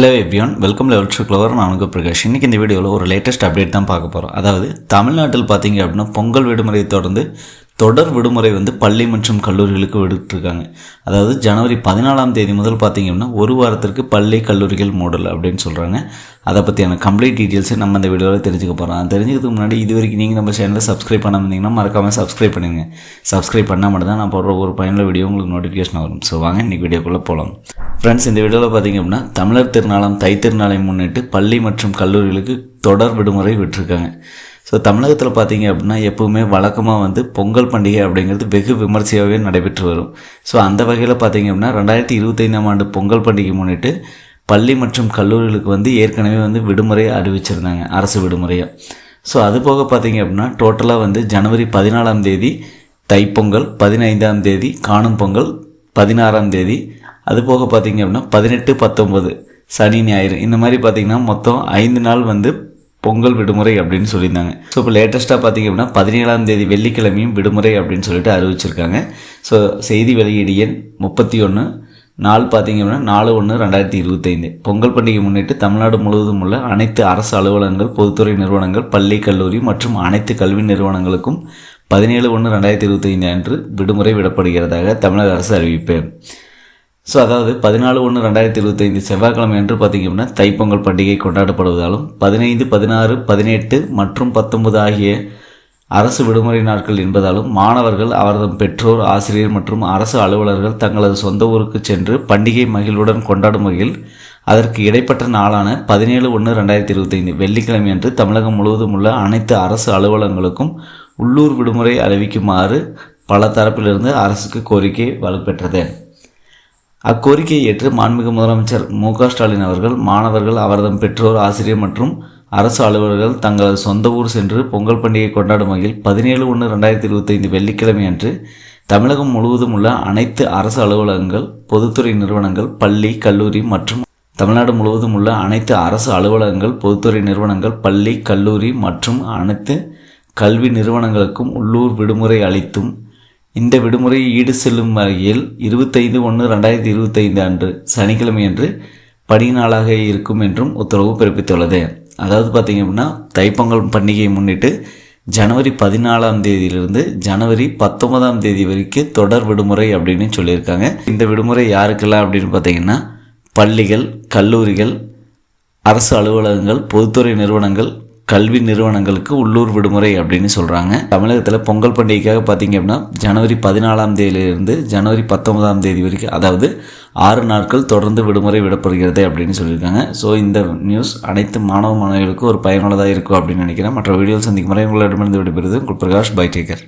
Hello everyone, welcome level to clover. நான் உங்கள் பிரகாஷ். இன்றைக்கி இந்த வீடியோவில் ஒரு லேட்டஸ்ட் அப்டேட் தான் பார்க்க போகிறோம். அதாவது தமிழ்நாட்டில் பார்த்தீங்க அப்படின்னா பொங்கல் விடுமுறையை தொடர்ந்து தொடர் விடுமுறை பள்ளி மற்றும் கல்லூரிகளுக்கு விட்டுருக்காங்க. அதாவது ஜனவரி 14ஆம் தேதி முதல் பார்த்தீங்க அப்படின்னா ஒரு வாரத்திற்கு பள்ளி கல்லூரிகள் மூடல் அப்படின்னு சொல்கிறாங்க. அதை பற்றியான கம்ப்ளீட் டீட்டெயில்ஸை நம்ம இந்த வீடியோவில் தெரிஞ்சுக்க போகிறோம். அது தெரிஞ்சுக்கிறதுக்கு முன்னாடி இது வரைக்கும் நீங்கள் நம்ம சேனலில் சப்ஸ்கிரைப் பண்ணாமல் இருந்தீங்கன்னா மறக்காமல் சப்ஸ்கிரைப் பண்ணுங்கள். சப்ஸ்கிரைப் பண்ணால் மட்டும் தான் நான் போடுற ஒரு பயனுள்ள வீடியோ உங்களுக்கு நோட்டிஃபிகேஷன் வரும். ஸோ வாங்க இன்றைக்கி வீடியோக்குள்ளே போகலாம். ஃப்ரெண்ட்ஸ், இந்த வீடியோவில் பார்த்தீங்க அப்படின்னா தமிழர் திருநாளாம் தை திருநாளை முன்னிட்டு பள்ளி மற்றும் கல்லூரிகளுக்கு தொடர் விடுமுறை விட்டுருக்காங்க. ஸோ தமிழகத்தில் பார்த்தீங்க அப்படின்னா எப்போவுமே வழக்கமாக பொங்கல் பண்டிகை அப்படிங்கிறது வெகு விமர்சையாகவே நடைபெற்று வரும். ஸோ அந்த வகையில் பார்த்தீங்க அப்படின்னா 2025ஆம் ஆண்டு பொங்கல் பண்டிகை முன்னிட்டு பள்ளி மற்றும் கல்லூரிகளுக்கு ஏற்கனவே விடுமுறை அறிவிச்சிருந்தாங்க, அரசு விடுமுறையாக. ஸோ அது போக பார்த்தீங்க அப்படின்னா டோட்டலாக ஜனவரி 14ஆம் தேதி தைப்பொங்கல், 15ஆம் தேதி காணும் பொங்கல், 16ஆம் தேதி அது போக பார்த்தீங்க அப்படின்னா 18, 19 சனி ஞாயிறு இந்த மாதிரி பார்த்தீங்கன்னா மொத்தம் 5 நாள் பொங்கல் விடுமுறை அப்படின்னு சொல்லியிருந்தாங்க. ஸோ இப்போ லேட்டஸ்ட்டாக பார்த்தீங்க அப்படின்னா 17ஆம் தேதி வெள்ளிக்கிழமையும் விடுமுறை அப்படின்னு சொல்லிட்டு அறிவிச்சிருக்காங்க. ஸோ செய்தி வெளியீடு எண் 31, நாள் பார்த்தீங்க அப்படின்னா 4/1/2025. பொங்கல் பண்டிகை முன்னிட்டு தமிழ்நாடு முழுவதும் உள்ள அனைத்து அரசு அலுவலகங்கள், பொதுத்துறை நிறுவனங்கள், பள்ளி கல்லூரி மற்றும் அனைத்து கல்வி நிறுவனங்களுக்கும் 17/1/2025 அன்று விடுமுறை விடப்படுகிறதாக தமிழக அரசு அறிவிப்பு. ஸோ அதாவது 14/1/2025 செவ்வாய்க்கிழமை என்று பார்த்திங்க அப்படின்னா தைப்பொங்கல் பண்டிகை கொண்டாடப்படுவதாலும் 15, 16, 18 மற்றும் 19 ஆகிய அரசு விடுமுறை நாட்கள் என்பதாலும் மாணவர்கள், அவரது பெற்றோர், ஆசிரியர் மற்றும் அரசு அலுவலர்கள் தங்களது சொந்த ஊருக்கு சென்று பண்டிகை மகிழ்வுடன் கொண்டாடும் வகையில் அதற்கு இடைப்பட்ட நாளான 17/1/2025 வெள்ளிக்கிழமை அன்று தமிழகம் முழுவதும் உள்ள அனைத்து அரசு அலுவலகங்களுக்கும் உள்ளூர் விடுமுறை அறிவிக்குமாறு பல தரப்பிலிருந்து அரசுக்கு கோரிக்கை வலுப்பெற்றது. அக்கோரிக்கையை ஏற்று மாண்புமிகு முதலமைச்சர் மு.க. ஸ்டாலின் அவர்கள் மாணவர்கள், அவரது பெற்றோர், ஆசிரியர் மற்றும் அரசு அலுவலர்கள் தங்களது சொந்த ஊர் சென்று பொங்கல் பண்டிகை கொண்டாடும் வகையில் 17/1/2025 வெள்ளிக்கிழமை அன்று தமிழகம் முழுவதும் உள்ள அனைத்து அரசு அலுவலகங்கள், பொதுத்துறை நிறுவனங்கள், பள்ளி கல்லூரி மற்றும் தமிழ்நாடு முழுவதும் உள்ள அனைத்து அரசு அலுவலகங்கள், பொதுத்துறை நிறுவனங்கள், பள்ளி கல்லூரி மற்றும் அனைத்து கல்வி நிறுவனங்களுக்கும் உள்ளூர் விடுமுறை அளித்தும் இந்த விடுமுறையை ஈடு செல்லும் வகையில் 25/1/2025 அன்று சனிக்கிழமை அன்று பணி நாளாக இருக்கும் என்றும் உத்தரவு பிறப்பித்துள்ளது. அதாவது பார்த்திங்க அப்படின்னா தைப்பொங்கல் பண்டிகையை முன்னிட்டு ஜனவரி 14ஆம் தேதியிலிருந்து ஜனவரி 19ஆம் தேதி வரைக்கும் தொடர் விடுமுறை அப்படின்னு சொல்லியிருக்காங்க. இந்த விடுமுறை யாருக்கெல்லாம் அப்படின்னு பார்த்திங்கன்னா பள்ளிகள், கல்லூரிகள், அரசு அலுவலகங்கள், பொதுத்துறை நிறுவனங்கள், கல்வி நிறுவனங்களுக்கு உள்ளூர் விடுமுறை அப்படின்னு சொல்கிறாங்க. தமிழகத்தில் பொங்கல் பண்டிகைக்காக பார்த்திங்க அப்படின்னா ஜனவரி 14ஆம் தேதியிலிருந்து ஜனவரி 19ஆம் தேதி வரைக்கும், அதாவது 6 நாட்கள் தொடர்ந்து விடுமுறை விடப்படுகிறது அப்படின்னு சொல்லியிருக்காங்க. ஸோ இந்த நியூஸ் அனைத்து மாணவர்களுக்கும் ஒரு பயனுள்ளதாக இருக்கும் அப்படின்னு நினைக்கிறேன். மற்ற வீடியோவில் சந்திக்கும் முறை உங்களிடமிருந்து விடைபெறுவது உங்கள் பிரகாஷ். By, take care.